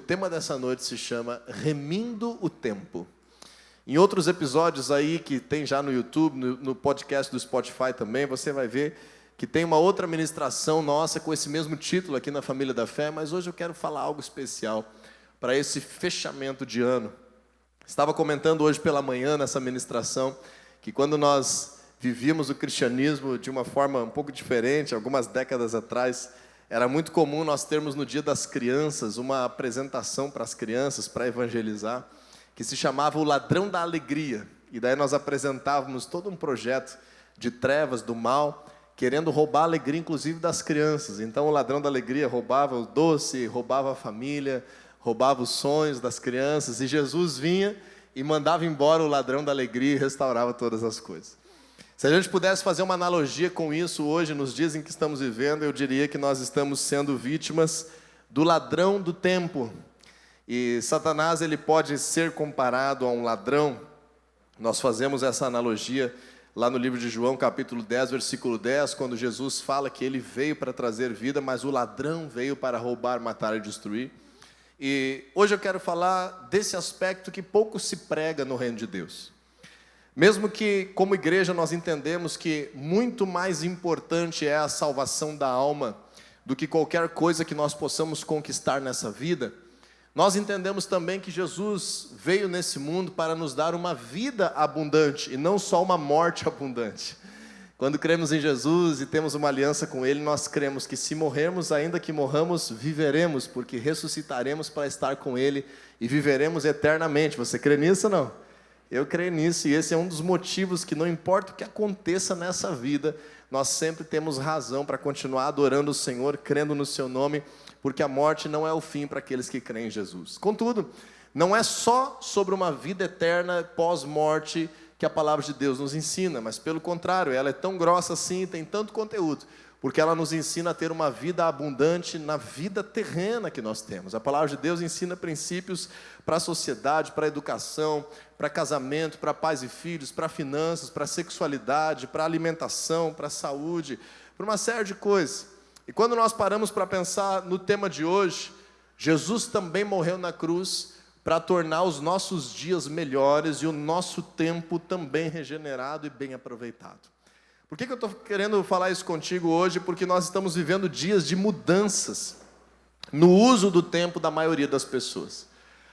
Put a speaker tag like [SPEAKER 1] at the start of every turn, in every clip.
[SPEAKER 1] tema dessa noite se chama Remindo o Tempo. Em outros episódios aí que tem já no YouTube, no podcast do Spotify também, você vai ver que tem uma outra ministração nossa com esse mesmo título aqui na Família da Fé, mas hoje eu quero falar algo especial para esse fechamento de ano. Estava comentando hoje pela manhã nessa ministração que quando nós vivíamos o cristianismo de uma forma um pouco diferente, algumas décadas atrás, era muito comum nós termos no Dia das Crianças uma apresentação para as crianças, para evangelizar, que se chamava o Ladrão da Alegria. E daí nós apresentávamos todo um projeto de trevas, do mal, querendo roubar a alegria, inclusive, das crianças. Então o Ladrão da Alegria roubava o doce, roubava a família, roubava os sonhos das crianças, e Jesus vinha e mandava embora o Ladrão da Alegria e restaurava todas as coisas. Se a gente pudesse fazer uma analogia com isso hoje, nos dias em que estamos vivendo, eu diria que nós estamos sendo vítimas do ladrão do tempo. E Satanás, ele pode ser comparado a um ladrão. Nós fazemos essa analogia lá no livro de João, capítulo 10, versículo 10, quando Jesus fala que ele veio para trazer vida, mas o ladrão veio para roubar, matar e destruir. E hoje eu quero falar desse aspecto que pouco se prega no reino de Deus. Mesmo que, como igreja, nós entendemos que muito mais importante é a salvação da alma do que qualquer coisa que nós possamos conquistar nessa vida, nós entendemos também que Jesus veio nesse mundo para nos dar uma vida abundante e não só uma morte abundante. Quando cremos em Jesus e temos uma aliança com Ele, nós cremos que se morrermos, ainda que morramos, viveremos, porque ressuscitaremos para estar com Ele e viveremos eternamente. Você crê nisso ou não? Eu creio nisso, e esse é um dos motivos que não importa o que aconteça nessa vida, nós sempre temos razão para continuar adorando o Senhor, crendo no seu nome, porque a morte não é o fim para aqueles que creem em Jesus. Contudo, não é só sobre uma vida eterna pós-morte que a palavra de Deus nos ensina, mas pelo contrário, ela é tão grossa assim e tem tanto conteúdo, porque ela nos ensina a ter uma vida abundante na vida terrena que nós temos. A palavra de Deus ensina princípios para a sociedade, para a educação, para casamento, para pais e filhos, para finanças, para sexualidade, para alimentação, para saúde, para uma série de coisas. E quando nós paramos para pensar no tema de hoje, Jesus também morreu na cruz para tornar os nossos dias melhores e o nosso tempo também regenerado e bem aproveitado. Por que eu estou querendo falar isso contigo hoje? Porque nós estamos vivendo dias de mudanças no uso do tempo da maioria das pessoas.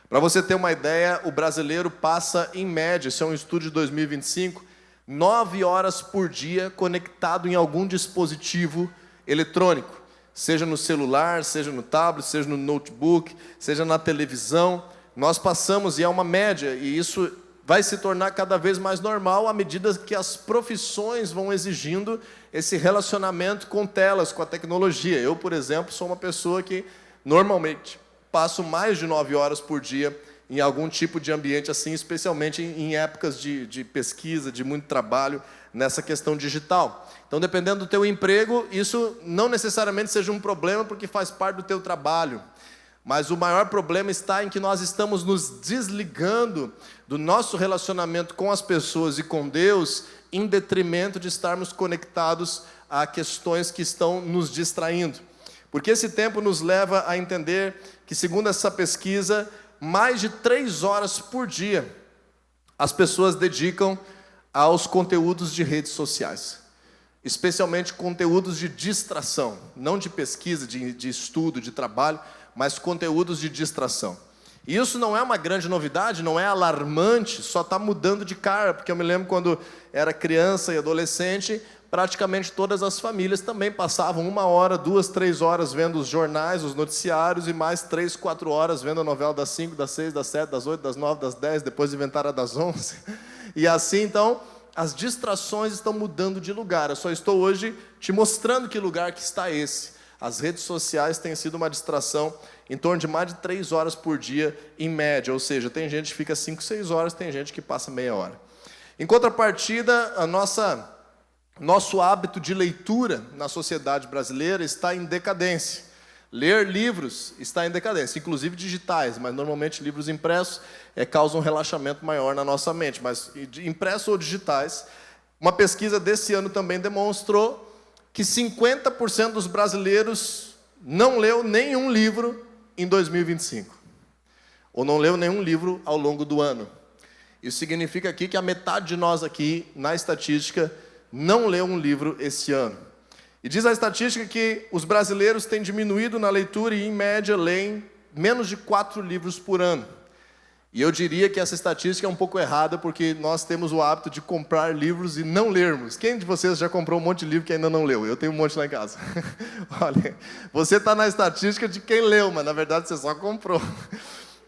[SPEAKER 1] Para você ter uma ideia, o brasileiro passa, em média, isso é um estudo de 2025, 9 horas por dia conectado em algum dispositivo eletrônico, seja no celular, seja no tablet, seja no notebook, seja na televisão. Nós passamos, e é uma média, e isso vai se tornar cada vez mais normal à medida que as profissões vão exigindo esse relacionamento com telas, com a tecnologia. Eu, por exemplo, sou uma pessoa que normalmente passo mais de 9 horas por dia em algum tipo de ambiente assim, especialmente em épocas de pesquisa, de muito trabalho nessa questão digital. Então, dependendo do teu emprego, isso não necessariamente seja um problema porque faz parte do teu trabalho. Mas o maior problema está em que nós estamos nos desligando do nosso relacionamento com as pessoas e com Deus, em detrimento de estarmos conectados a questões que estão nos distraindo. Porque esse tempo nos leva a entender que, segundo essa pesquisa, mais de 3 horas por dia as pessoas dedicam aos conteúdos de redes sociais. Especialmente conteúdos de distração, não de pesquisa, de estudo, de trabalho, mas conteúdos de distração. E isso não é uma grande novidade, não é alarmante, só está mudando de cara, porque eu me lembro quando era criança e adolescente, praticamente todas as famílias também passavam 1 hora, 2, 3 horas vendo os jornais, os noticiários, e mais 3, 4 horas vendo a novela das 5, das 6, das 7, das 8, das 9, das 10, depois inventaram a das 11. E assim, então, as distrações estão mudando de lugar. Eu só estou hoje te mostrando que lugar que está esse. As redes sociais têm sido uma distração em torno de mais de 3 horas por dia, em média. Ou seja, tem gente que fica 5, 6 horas, tem gente que passa meia hora. Em contrapartida, nosso hábito de leitura na sociedade brasileira está em decadência. Ler livros está em decadência, inclusive digitais, mas normalmente livros impressos causam um relaxamento maior na nossa mente. Mas impressos ou digitais, uma pesquisa desse ano também demonstrou que 50% dos brasileiros não leu nenhum livro em 2025. ou não leu nenhum livro ao longo do ano. Isso significa aqui que a metade de nós aqui, na estatística, não leu um livro esse ano. E diz a estatística que os brasileiros têm diminuído na leitura e, em média, leem menos de 4 livros por ano. E eu diria que essa estatística é um pouco errada, porque nós temos o hábito de comprar livros e não lermos. Quem de vocês já comprou um monte de livro que ainda não leu? Eu tenho um monte lá em casa. Olha, você está na estatística de quem leu, mas na verdade você só comprou.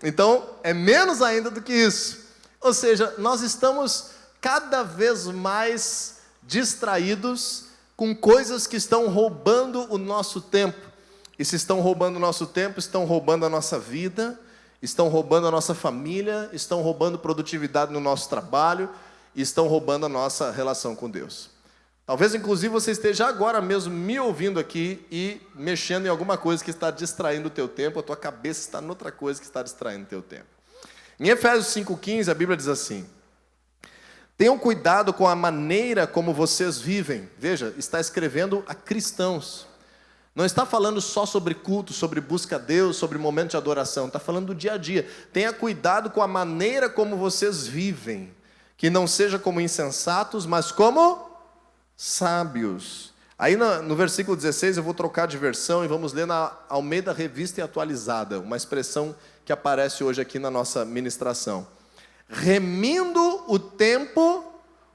[SPEAKER 1] Então, é menos ainda do que isso. Ou seja, nós estamos cada vez mais distraídos com coisas que estão roubando o nosso tempo. E se estão roubando o nosso tempo, estão roubando a nossa vida, estão roubando a nossa família, estão roubando produtividade no nosso trabalho, e estão roubando a nossa relação com Deus. Talvez, inclusive, você esteja agora mesmo me ouvindo aqui e mexendo em alguma coisa que está distraindo o teu tempo, a tua cabeça está em outra coisa que está distraindo o teu tempo. Em Efésios 5,15, a Bíblia diz assim: tenham cuidado com a maneira como vocês vivem. Veja, está escrevendo a cristãos. Não está falando só sobre culto, sobre busca a Deus, sobre momento de adoração. Está falando do dia a dia. Tenha cuidado com a maneira como vocês vivem. Que não seja como insensatos, mas como sábios. Aí no versículo 16 eu vou trocar de versão e vamos ler na Almeida Revista e Atualizada. Uma expressão que aparece hoje aqui na nossa ministração. Remindo o tempo,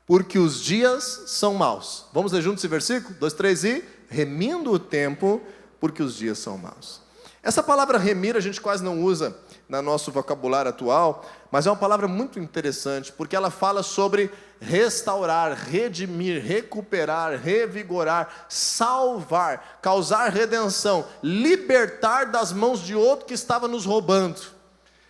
[SPEAKER 1] porque os dias são maus. Vamos ler juntos esse versículo? 2, 3 e... remindo o tempo, porque os dias são maus. Essa palavra remir a gente quase não usa no nosso vocabulário atual, mas é uma palavra muito interessante, porque ela fala sobre restaurar, redimir, recuperar, revigorar, salvar, causar redenção, libertar das mãos de outro que estava nos roubando.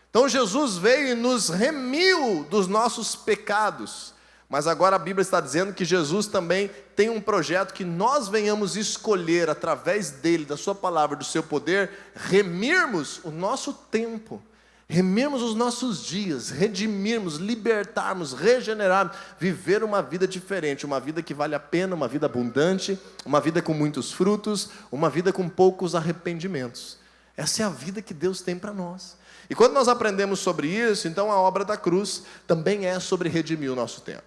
[SPEAKER 1] Então Jesus veio e nos remiu dos nossos pecados. Mas agora a Bíblia está dizendo que Jesus também tem um projeto que nós venhamos escolher, através dele, da sua palavra, do seu poder, remirmos o nosso tempo, remirmos os nossos dias, redimirmos, libertarmos, regenerarmos, viver uma vida diferente, uma vida que vale a pena, uma vida abundante, uma vida com muitos frutos, uma vida com poucos arrependimentos. Essa é a vida que Deus tem para nós. E quando nós aprendemos sobre isso, então a obra da cruz também é sobre redimir o nosso tempo.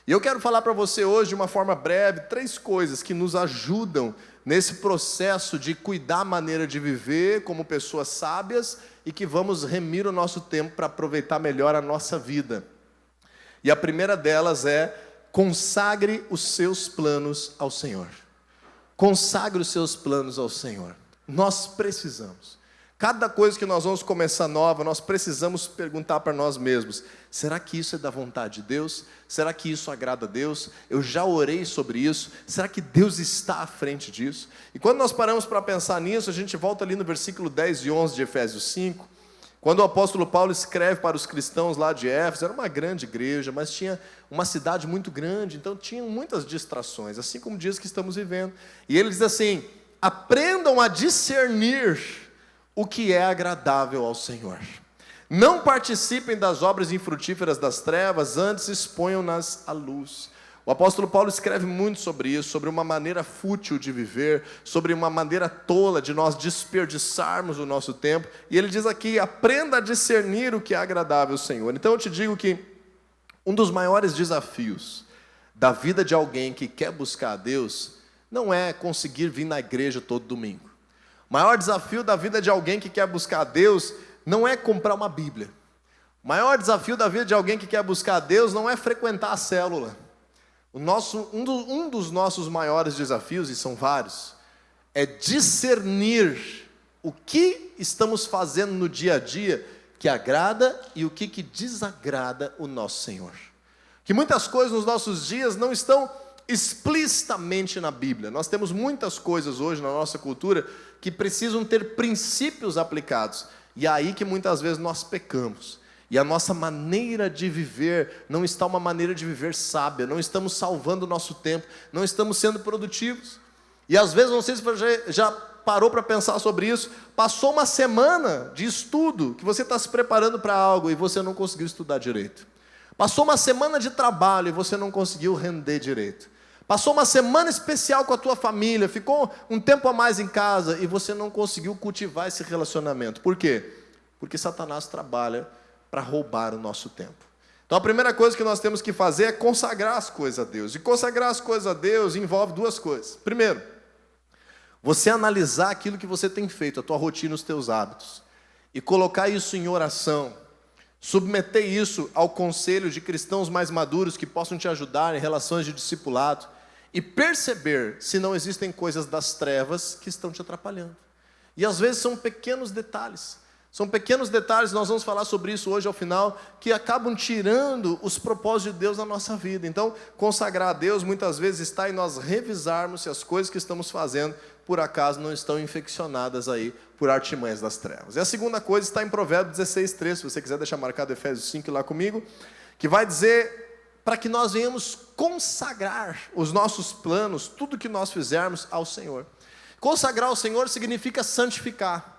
[SPEAKER 1] E eu quero falar para você hoje, de uma forma breve, 3 coisas que nos ajudam nesse processo de cuidar a maneira de viver como pessoas sábias e que vamos remir o nosso tempo para aproveitar melhor a nossa vida. E a primeira delas é: consagre os seus planos ao Senhor. Consagre os seus planos ao Senhor. Nós precisamos. Cada coisa que nós vamos começar nova, nós precisamos perguntar para nós mesmos: será que isso é da vontade de Deus? Será que isso agrada a Deus? Eu já orei sobre isso. Será que Deus está à frente disso? E quando nós paramos para pensar nisso, a gente volta ali no versículo 10 e 11 de Efésios 5, quando o apóstolo Paulo escreve para os cristãos lá de Éfeso. Era uma grande igreja, mas tinha uma cidade muito grande, então tinham muitas distrações, assim como dias que estamos vivendo. E ele diz assim: aprendam a discernir o que é agradável ao Senhor. Não participem das obras infrutíferas das trevas, antes exponham-nas à luz. O apóstolo Paulo escreve muito sobre isso, sobre uma maneira fútil de viver, sobre uma maneira tola de nós desperdiçarmos o nosso tempo. E ele diz aqui: aprenda a discernir o que é agradável ao Senhor. Então eu te digo que um dos maiores desafios da vida de alguém que quer buscar a Deus não é conseguir vir na igreja todo domingo. O maior desafio da vida de alguém que quer buscar a Deus não é comprar uma Bíblia. O maior desafio da vida de alguém que quer buscar a Deus não é frequentar a célula. Um dos nossos maiores desafios, e são vários, é discernir o que estamos fazendo no dia a dia que agrada e o que desagrada o nosso Senhor. Que muitas coisas nos nossos dias não estão explicitamente na Bíblia. Nós temos muitas coisas hoje na nossa cultura que precisam ter princípios aplicados. E é aí que muitas vezes nós pecamos. E a nossa maneira de viver não está uma maneira de viver sábia. Não estamos salvando o nosso tempo. Não estamos sendo produtivos. E às vezes, não sei se você já parou para pensar sobre isso. Passou uma semana de estudo, que você está se preparando para algo e você não conseguiu estudar direito. Passou uma semana de trabalho e você não conseguiu render direito. Passou uma semana especial com a tua família, ficou um tempo a mais em casa e você não conseguiu cultivar esse relacionamento. Por quê? Porque Satanás trabalha para roubar o nosso tempo. Então a primeira coisa que nós temos que fazer é consagrar as coisas a Deus. E consagrar as coisas a Deus envolve duas coisas. Primeiro, você analisar aquilo que você tem feito, a tua rotina, os teus hábitos, e colocar isso em oração. Submeter isso ao conselho de cristãos mais maduros que possam te ajudar em relações de discipulado e perceber se não existem coisas das trevas que estão te atrapalhando. E às vezes são pequenos detalhes. São pequenos detalhes, nós vamos falar sobre isso hoje ao final, que acabam tirando os propósitos de Deus na nossa vida. Então, consagrar a Deus muitas vezes está em nós revisarmos se as coisas que estamos fazendo, por acaso, não estão infeccionadas aí por artimanhas das trevas. E a segunda coisa está em Provérbios 16:3, se você quiser deixar marcado Efésios 5 lá comigo, que vai dizer para que nós venhamos consagrar os nossos planos, tudo que nós fizermos ao Senhor. Consagrar ao Senhor significa santificar.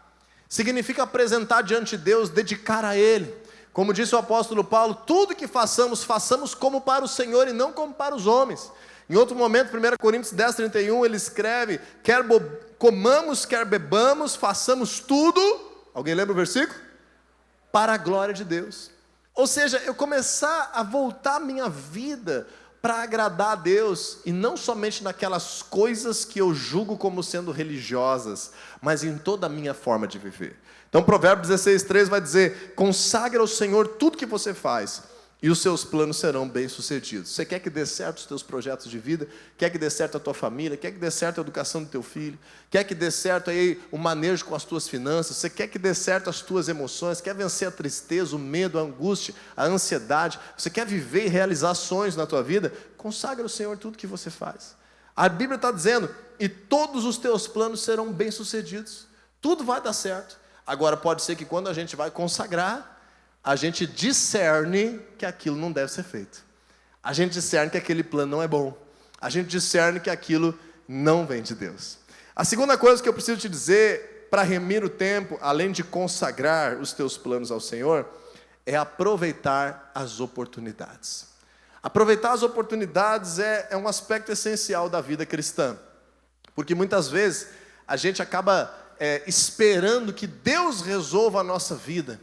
[SPEAKER 1] Significa apresentar diante de Deus, dedicar a Ele. Como disse o apóstolo Paulo, tudo que façamos, façamos como para o Senhor e não como para os homens. Em outro momento, 1 Coríntios 10:31, ele escreve, quer comamos, quer bebamos, façamos tudo, alguém lembra o versículo? Para a glória de Deus. Ou seja, eu começar a voltar a minha vida para agradar a Deus, e não somente naquelas coisas que eu julgo como sendo religiosas, mas em toda a minha forma de viver. Então Provérbios 16:3 vai dizer, consagra ao Senhor tudo que você faz, e os seus planos serão bem-sucedidos. Você quer que dê certo os teus projetos de vida? Quer que dê certo a tua família? Quer que dê certo a educação do teu filho? Quer que dê certo aí o manejo com as tuas finanças? Você quer que dê certo as tuas emoções? Quer vencer a tristeza, o medo, a angústia, a ansiedade? Você quer viver e realizar sonhos na tua vida? Consagra ao Senhor tudo que você faz. A Bíblia está dizendo, e todos os teus planos serão bem-sucedidos. Tudo vai dar certo. Agora pode ser que quando a gente vai consagrar, a gente discerne que aquilo não deve ser feito. A gente discerne que aquele plano não é bom. A gente discerne que aquilo não vem de Deus. A segunda coisa que eu preciso te dizer, para remir o tempo, além de consagrar os teus planos ao Senhor, é aproveitar as oportunidades. Aproveitar as oportunidades é um aspecto essencial da vida cristã. Porque muitas vezes a gente acaba esperando que Deus resolva a nossa vida,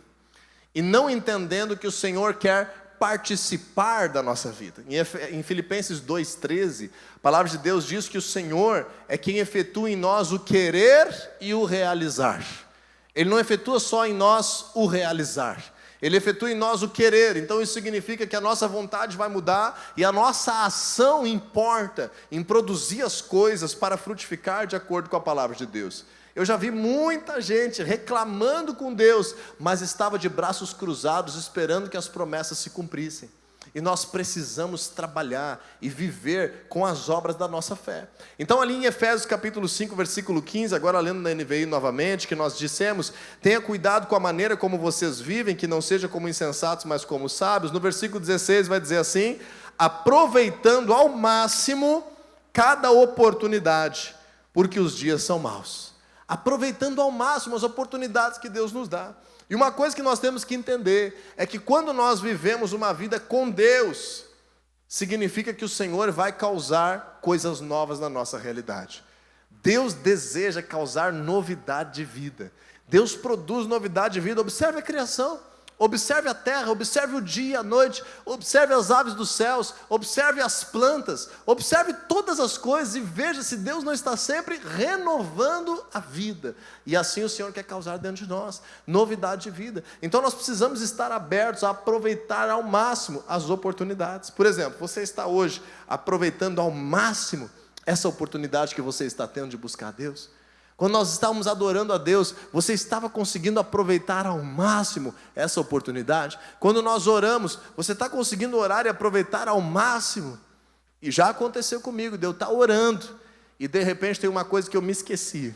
[SPEAKER 1] e não entendendo que o Senhor quer participar da nossa vida. Em Filipenses 2:13, a palavra de Deus diz que o Senhor é quem efetua em nós o querer e o realizar. Ele não efetua só em nós o realizar, Ele efetua em nós o querer. Então isso significa que a nossa vontade vai mudar e a nossa ação importa em produzir as coisas para frutificar de acordo com a palavra de Deus. Eu já vi muita gente reclamando com Deus, mas estava de braços cruzados esperando que as promessas se cumprissem. E nós precisamos trabalhar e viver com as obras da nossa fé. Então ali em Efésios capítulo 5, versículo 15, agora lendo na NVI novamente, que nós dissemos, tenha cuidado com a maneira como vocês vivem, que não seja como insensatos, mas como sábios. No versículo 16 vai dizer assim, aproveitando ao máximo cada oportunidade, porque os dias são maus. Aproveitando ao máximo as oportunidades que Deus nos dá. E uma coisa que nós temos que entender é que quando nós vivemos uma vida com Deus, significa que o Senhor vai causar coisas novas na nossa realidade. Deus deseja causar novidade de vida. Deus produz novidade de vida. Observe a criação. Observe a terra, observe o dia, a noite, observe as aves dos céus, observe as plantas, observe todas as coisas e veja se Deus não está sempre renovando a vida. E assim o Senhor quer causar dentro de nós, novidade de vida. Então nós precisamos estar abertos a aproveitar ao máximo as oportunidades. Por exemplo, você está hoje aproveitando ao máximo essa oportunidade que você está tendo de buscar a Deus? Quando nós estávamos adorando a Deus, você estava conseguindo aproveitar ao máximo essa oportunidade? Quando nós oramos, você está conseguindo orar e aproveitar ao máximo? E já aconteceu comigo, de eu estar orando, e de repente tem uma coisa que eu me esqueci,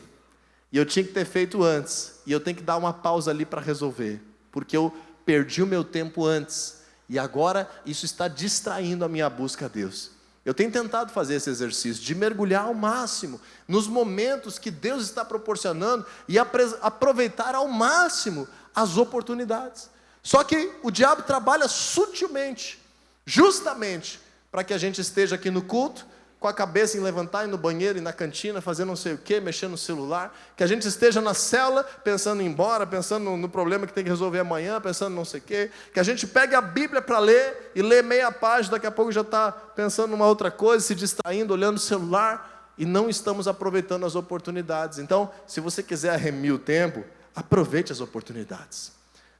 [SPEAKER 1] e eu tinha que ter feito antes, e eu tenho que dar uma pausa ali para resolver, porque eu perdi o meu tempo antes, e agora isso está distraindo a minha busca a Deus. Eu tenho tentado fazer esse exercício, de mergulhar ao máximo, nos momentos que Deus está proporcionando, e aproveitar ao máximo as oportunidades. Só que o diabo trabalha sutilmente, justamente, para que a gente esteja aqui no culto, com a cabeça em levantar, ir no banheiro, ir na cantina, fazer não sei o quê, mexer no celular, que a gente esteja na célula pensando em ir embora, pensando no problema que tem que resolver amanhã, pensando não sei o quê, que a gente pegue a Bíblia para ler e lê meia página, daqui a pouco já está pensando numa outra coisa, se distraindo, olhando o celular, e não estamos aproveitando as oportunidades. Então, se você quiser remir o tempo, aproveite as oportunidades.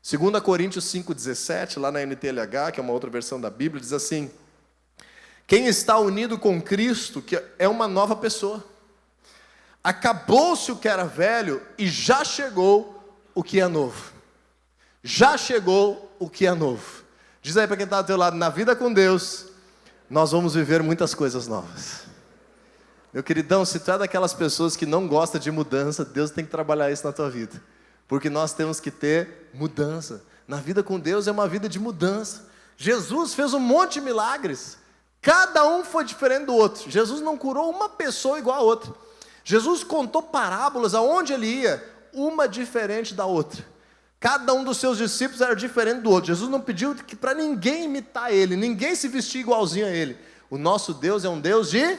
[SPEAKER 1] 2 Coríntios 5,17, lá na NTLH, que é uma outra versão da Bíblia, diz assim: quem está unido com Cristo, que é uma nova pessoa. Acabou-se o que era velho e já chegou o que é novo. Já chegou o que é novo. Diz aí para quem está do teu lado, na vida com Deus, nós vamos viver muitas coisas novas. Meu queridão, se tu é daquelas pessoas que não gosta de mudança, Deus tem que trabalhar isso na tua vida. Porque nós temos que ter mudança. Na vida com Deus é uma vida de mudança. Jesus fez um monte de milagres. Cada um foi diferente do outro. Jesus não curou uma pessoa igual a outra. Jesus contou parábolas aonde ele ia, uma diferente da outra. Cada um dos seus discípulos era diferente do outro. Jesus não pediu para ninguém imitar ele, ninguém se vestir igualzinho a ele. O nosso Deus é um Deus de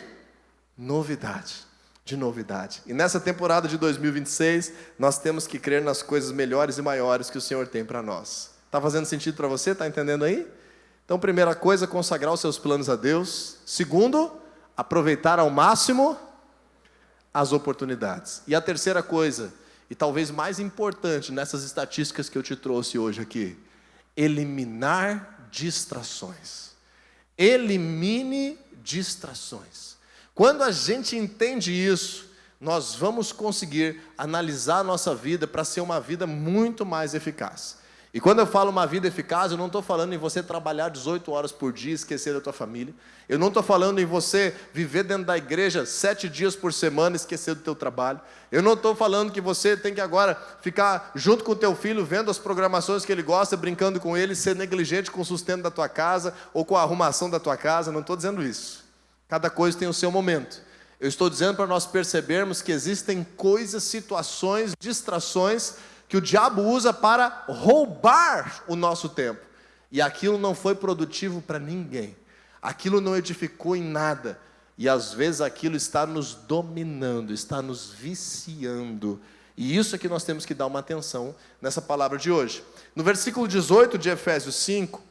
[SPEAKER 1] novidade. De novidade. E nessa temporada de 2026, nós temos que crer nas coisas melhores e maiores que o Senhor tem para nós. Está fazendo sentido para você? Está entendendo aí? Então, primeira coisa, consagrar os seus planos a Deus. Segundo, aproveitar ao máximo as oportunidades. E a terceira coisa, e talvez mais importante nessas estatísticas que eu te trouxe hoje aqui, eliminar distrações. Elimine distrações. Quando a gente entende isso, nós vamos conseguir analisar a nossa vida para ser uma vida muito mais eficaz. E quando eu falo uma vida eficaz, eu não estou falando em você trabalhar 18 horas por dia e esquecer da tua família. Eu não estou falando em você viver dentro da igreja 7 dias por semana e esquecer do teu trabalho. Eu não estou falando que você tem que agora ficar junto com o teu filho, vendo as programações que ele gosta, brincando com ele, ser negligente com o sustento da tua casa ou com a arrumação da tua casa. Não estou dizendo isso. Cada coisa tem o seu momento. Eu estou dizendo para nós percebermos que existem coisas, situações, distrações que o diabo usa para roubar o nosso tempo. E aquilo não foi produtivo para ninguém. Aquilo não edificou em nada. E às vezes aquilo está nos dominando, está nos viciando. E isso é que nós temos que dar uma atenção nessa palavra de hoje. No versículo 18 de Efésios 5,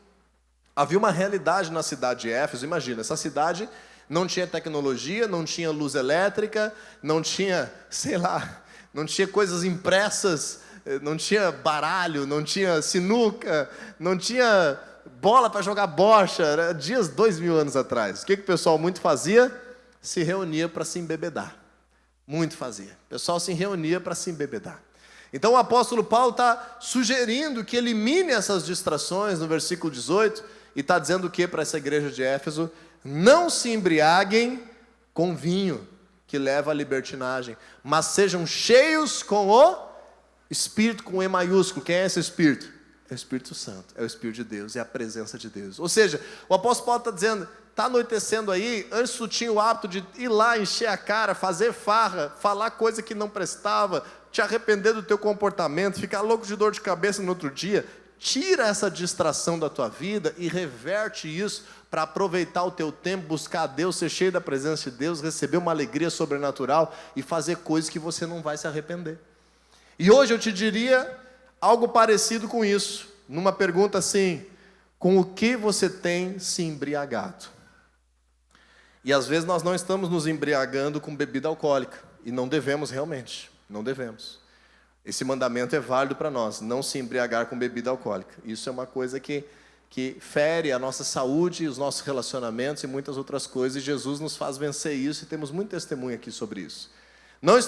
[SPEAKER 1] havia uma realidade na cidade de Éfeso. Imagina, essa cidade não tinha tecnologia, não tinha luz elétrica, não tinha, sei lá, não tinha coisas impressas, não tinha baralho, não tinha sinuca, não tinha bola para jogar bocha, era dias 2000 anos atrás. O que o pessoal muito fazia? Se reunia para se embebedar. Muito fazia. O pessoal se reunia para se embebedar. Então o apóstolo Paulo está sugerindo que elimine essas distrações no versículo 18, e está dizendo o que para essa igreja de Éfeso? Não se embriaguem com vinho, que leva à libertinagem, mas sejam cheios com o Espírito, com E maiúsculo. Quem é esse Espírito? É o Espírito Santo, é o Espírito de Deus, é a presença de Deus. Ou seja, o apóstolo Paulo está dizendo, está anoitecendo aí, antes tu tinha o hábito de ir lá, encher a cara, fazer farra, falar coisa que não prestava, te arrepender do teu comportamento, ficar louco de dor de cabeça no outro dia. Tira essa distração da tua vida e reverte isso para aproveitar o teu tempo, buscar a Deus, ser cheio da presença de Deus, receber uma alegria sobrenatural e fazer coisas que você não vai se arrepender. E hoje eu te diria algo parecido com isso, numa pergunta assim: com o que você tem se embriagado? E às vezes nós não estamos nos embriagando com bebida alcoólica, e não devemos realmente, não devemos. Esse mandamento é válido para nós, não se embriagar com bebida alcoólica. Isso é uma coisa que fere a nossa saúde, os nossos relacionamentos e muitas outras coisas, e Jesus nos faz vencer isso, e temos muito testemunho aqui sobre isso. Não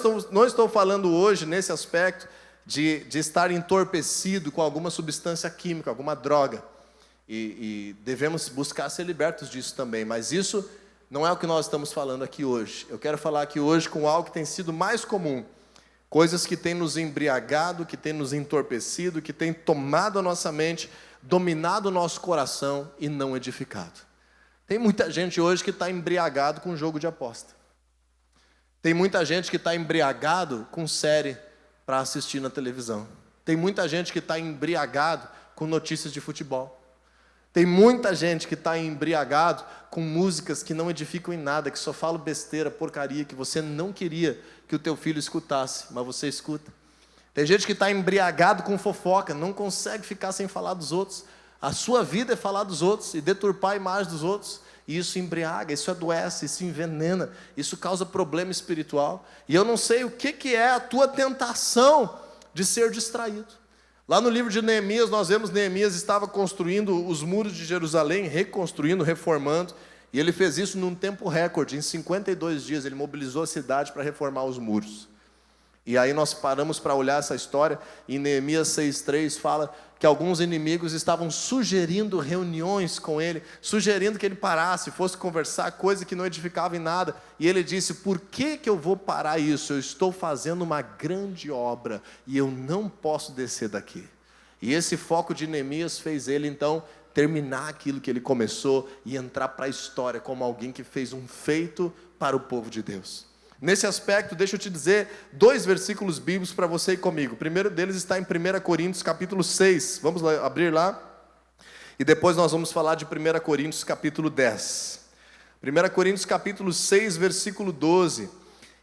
[SPEAKER 1] estou falando hoje nesse aspecto de estar entorpecido com alguma substância química, alguma droga, e devemos buscar ser libertos disso também, mas isso não é o que nós estamos falando aqui hoje. Eu quero falar aqui hoje com algo que tem sido mais comum, coisas que têm nos embriagado, que têm nos entorpecido, que têm tomado a nossa mente, dominado o nosso coração e não edificado. Tem muita gente hoje que está embriagado com jogo de aposta. Tem muita gente que está embriagado com série para assistir na televisão. Tem muita gente que está embriagado com notícias de futebol. Tem muita gente que está embriagado com músicas que não edificam em nada, que só falam besteira, porcaria, que você não queria que o teu filho escutasse, mas você escuta. Tem gente que está embriagado com fofoca, não consegue ficar sem falar dos outros. A sua vida é falar dos outros e deturpar a imagem dos outros. E isso embriaga, isso adoece, isso envenena, isso causa problema espiritual. E eu não sei o que é a tua tentação de ser distraído. Lá no livro de Neemias, nós vemos Neemias estava construindo os muros de Jerusalém, reconstruindo, reformando, e ele fez isso num tempo recorde, em 52 dias, ele mobilizou a cidade para reformar os muros. E aí nós paramos para olhar essa história, e em Neemias 6,3 fala que alguns inimigos estavam sugerindo reuniões com ele, sugerindo que ele parasse, fosse conversar, coisa que não edificava em nada. E ele disse, por que eu vou parar isso? Eu estou fazendo uma grande obra, e eu não posso descer daqui. E esse foco de Neemias fez ele, então, terminar aquilo que ele começou, e entrar para a história como alguém que fez um feito para o povo de Deus. Nesse aspecto, deixa eu te dizer 2 versículos bíblicos para você ir comigo. O primeiro deles está em 1 Coríntios capítulo 6. Vamos lá, abrir lá. E depois nós vamos falar de 1 Coríntios capítulo 10. 1 Coríntios capítulo 6, versículo 12.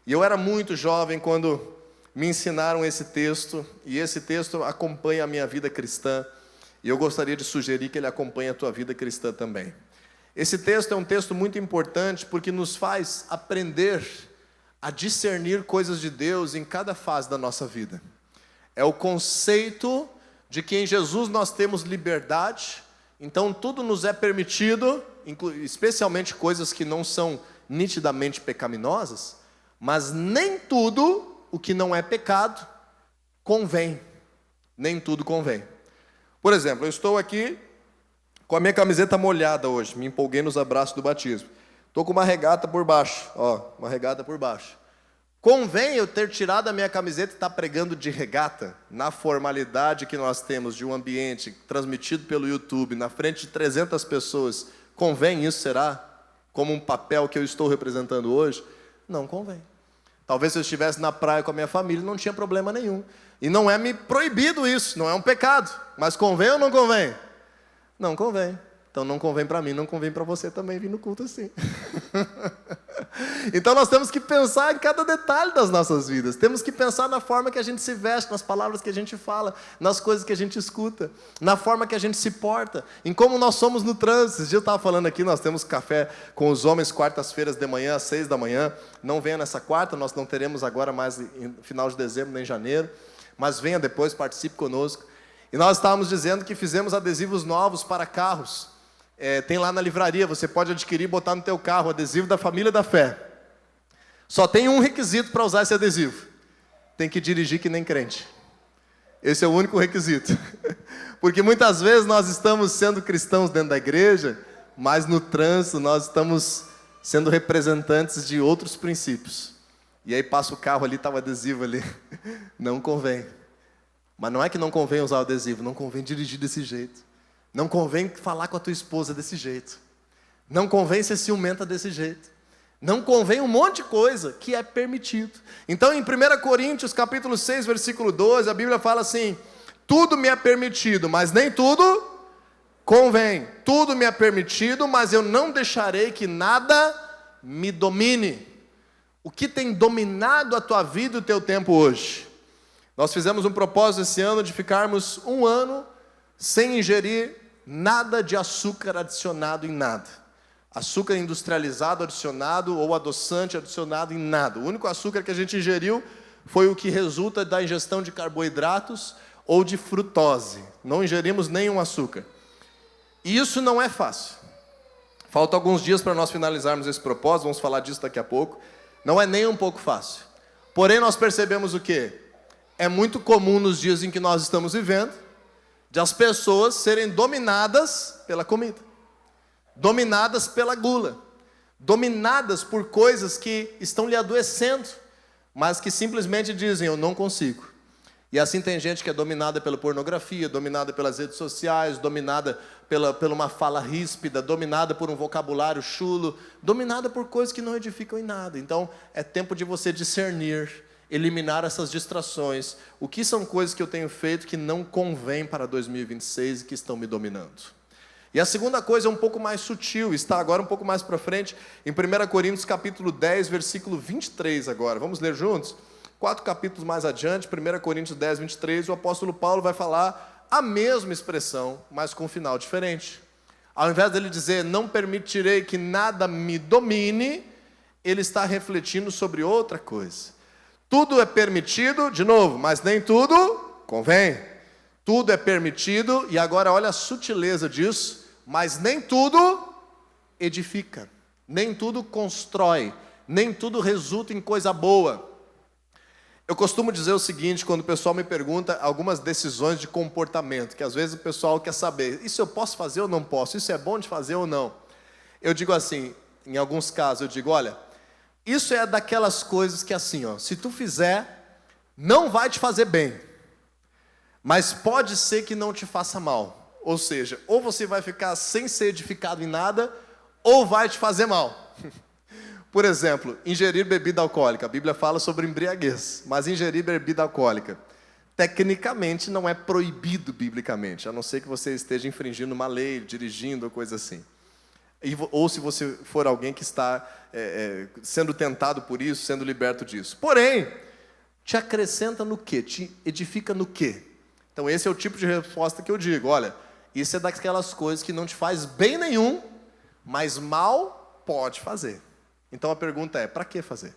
[SPEAKER 1] E eu era muito jovem quando me ensinaram esse texto. E esse texto acompanha a minha vida cristã. E eu gostaria de sugerir que ele acompanhe a tua vida cristã também. Esse texto é um texto muito importante porque nos faz aprender a discernir coisas de Deus em cada fase da nossa vida. É o conceito de que em Jesus nós temos liberdade, então tudo nos é permitido, especialmente coisas que não são nitidamente pecaminosas, mas nem tudo o que não é pecado convém. Nem tudo convém. Por exemplo, eu estou aqui com a minha camiseta molhada hoje, me empolguei nos abraços do batismo. Estou com uma regata por baixo, uma regata por baixo. Convém eu ter tirado a minha camiseta e estar pregando de regata, na formalidade que nós temos de um ambiente transmitido pelo YouTube, na frente de 300 pessoas, convém isso, será? Como um papel que eu estou representando hoje? Não convém. Talvez se eu estivesse na praia com a minha família, não tinha problema nenhum. E não é me proibido isso, não é um pecado. Mas convém ou não convém? Não convém. Então não convém para mim, não convém para você também vir no culto assim. Então nós temos que pensar em cada detalhe das nossas vidas. Temos que pensar na forma que a gente se veste, nas palavras que a gente fala, nas coisas que a gente escuta, na forma que a gente se porta, em como nós somos no trânsito. Esse dia eu estava falando aqui, nós temos café com os homens quartas-feiras de manhã, às 6 da manhã. Não venha nessa quarta, nós não teremos agora mais em final de dezembro, nem janeiro. Mas venha depois, participe conosco. E nós estávamos dizendo que fizemos adesivos novos para carros. Tem lá na livraria, você pode adquirir e botar no teu carro, adesivo da Família da Fé. Só tem um requisito para usar esse adesivo: tem que dirigir que nem crente. Esse é o único requisito. Porque muitas vezes nós estamos sendo cristãos dentro da igreja, mas no trânsito nós estamos sendo representantes de outros princípios. E aí passa o carro ali, está o adesivo ali. Não convém. Mas não é que não convém usar o adesivo, não convém dirigir desse jeito. Não convém falar com a tua esposa desse jeito. Não convém ser ciumenta desse jeito. Não convém um monte de coisa que é permitido. Então em 1 Coríntios capítulo 6, versículo 12, a Bíblia fala assim: tudo me é permitido, mas nem tudo convém. Tudo me é permitido, mas eu não deixarei que nada me domine. O que tem dominado a tua vida e o teu tempo hoje? Nós fizemos um propósito esse ano de ficarmos um ano sem ingerir nada de açúcar adicionado em nada. Açúcar industrializado adicionado ou adoçante adicionado em nada. O único açúcar que a gente ingeriu foi o que resulta da ingestão de carboidratos ou de frutose. Não ingerimos nenhum açúcar. E isso não é fácil. Faltam alguns dias para nós finalizarmos esse propósito, vamos falar disso daqui a pouco. Não é nem um pouco fácil. Porém, nós percebemos o quê? É muito comum nos dias em que nós estamos vivendo, de as pessoas serem dominadas pela comida, dominadas pela gula, dominadas por coisas que estão lhe adoecendo, mas que simplesmente dizem, eu não consigo. E assim tem gente que é dominada pela pornografia, dominada pelas redes sociais, dominada pela uma fala ríspida, dominada por um vocabulário chulo, dominada por coisas que não edificam em nada. Então é tempo de você discernir, eliminar essas distrações. O que são coisas que eu tenho feito que não convém para 2026 e que estão me dominando? E a segunda coisa é um pouco mais sutil, está agora um pouco mais para frente, em 1 Coríntios capítulo 10, versículo 23 agora. Vamos ler juntos? 4 capítulos mais adiante, 1 Coríntios 10, 23, o apóstolo Paulo vai falar a mesma expressão, mas com um final diferente. Ao invés dele dizer, não permitirei que nada me domine, ele está refletindo sobre outra coisa. Tudo é permitido, de novo, mas nem tudo convém. Tudo é permitido, e agora olha a sutileza disso, mas nem tudo edifica, nem tudo constrói, nem tudo resulta em coisa boa. Eu costumo dizer o seguinte, quando o pessoal me pergunta algumas decisões de comportamento, que às vezes o pessoal quer saber, isso eu posso fazer ou não posso, isso é bom de fazer ou não. Eu digo assim, em alguns casos, eu digo, olha, isso é daquelas coisas que assim, ó, se tu fizer, não vai te fazer bem, mas pode ser que não te faça mal. Ou seja, ou você vai ficar sem ser edificado em nada, ou vai te fazer mal. Por exemplo, ingerir bebida alcoólica. A Bíblia fala sobre embriaguez, mas ingerir bebida alcoólica, tecnicamente, não é proibido biblicamente, a não ser que você esteja infringindo uma lei, dirigindo ou coisa assim. Ou se você for alguém que está sendo tentado por isso, sendo liberto disso. Porém, te acrescenta no quê? Te edifica no quê? Então esse é o tipo de resposta que eu digo, olha, isso é daquelas coisas que não te faz bem nenhum, mas mal pode fazer. Então a pergunta é, para que fazer?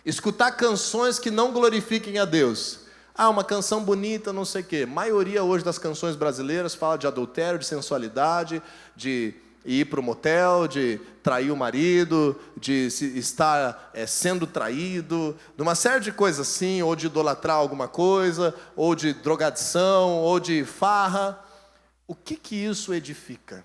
[SPEAKER 1] Escutar canções que não glorifiquem a Deus. Ah, uma canção bonita, não sei o quê. A maioria hoje das canções brasileiras fala de adultério, de sensualidade, de ir para o motel, de trair o marido, de estar sendo traído, de uma série de coisas assim, ou de idolatrar alguma coisa, ou de drogadição, ou de farra. O que isso edifica?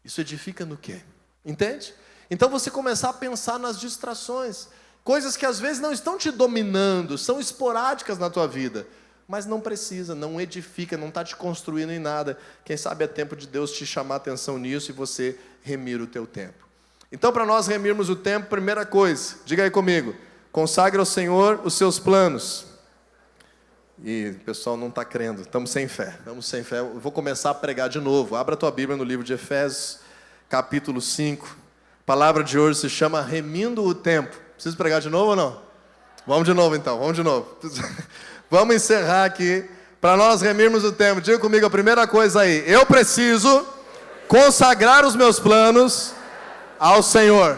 [SPEAKER 1] Isso edifica no quê? Entende? Então você começar a pensar nas distrações, coisas que às vezes não estão te dominando, são esporádicas na tua vida, mas não precisa, não edifica, não está te construindo em nada. Quem sabe é tempo de Deus te chamar a atenção nisso e você remir o teu tempo. Então, para nós remirmos o tempo, primeira coisa, diga aí comigo, consagre ao Senhor os seus planos. E o pessoal não está crendo, estamos sem fé. Eu vou começar a pregar de novo. Abra a tua Bíblia no livro de Efésios, capítulo 5. A palavra de hoje se chama Remindo o Tempo. Preciso pregar de novo ou não? Vamos de novo então, vamos de novo. Vamos encerrar aqui, para nós remirmos o tempo. Diga comigo a primeira coisa aí. Eu preciso consagrar os meus planos ao Senhor.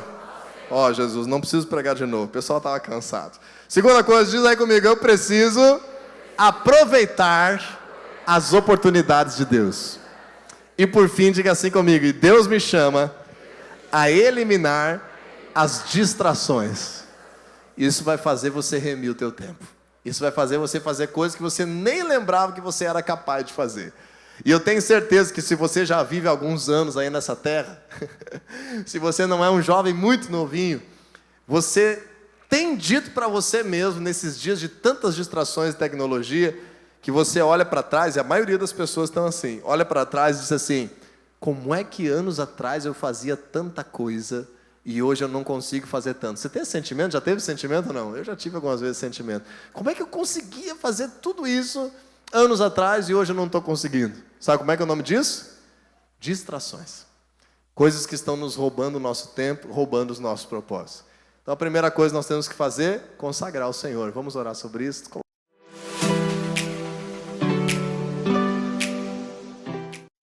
[SPEAKER 1] Ó, Jesus, não preciso pregar de novo. O pessoal estava cansado. Segunda coisa, diz aí comigo. Eu preciso aproveitar as oportunidades de Deus. E por fim, diga assim comigo. E Deus me chama a eliminar as distrações. Isso vai fazer você remir o teu tempo. Isso vai fazer você fazer coisas que você nem lembrava que você era capaz de fazer. E eu tenho certeza que se você já vive alguns anos aí nessa terra, se você não é um jovem muito novinho, você tem dito para você mesmo, nesses dias de tantas distrações de tecnologia, que você olha para trás, e a maioria das pessoas estão assim, olha para trás e diz assim, como é que anos atrás eu fazia tanta coisa e hoje eu não consigo fazer tanto? Você tem esse sentimento? Já teve esse sentimento ou não? Eu já tive algumas vezes esse sentimento. Como é que eu conseguia fazer tudo isso anos atrás e hoje eu não estou conseguindo? Sabe como é que é o nome disso? Distrações. Coisas que estão nos roubando o nosso tempo, roubando os nossos propósitos. Então a primeira coisa que nós temos que fazer, consagrar ao Senhor. Vamos orar sobre isso? Coloca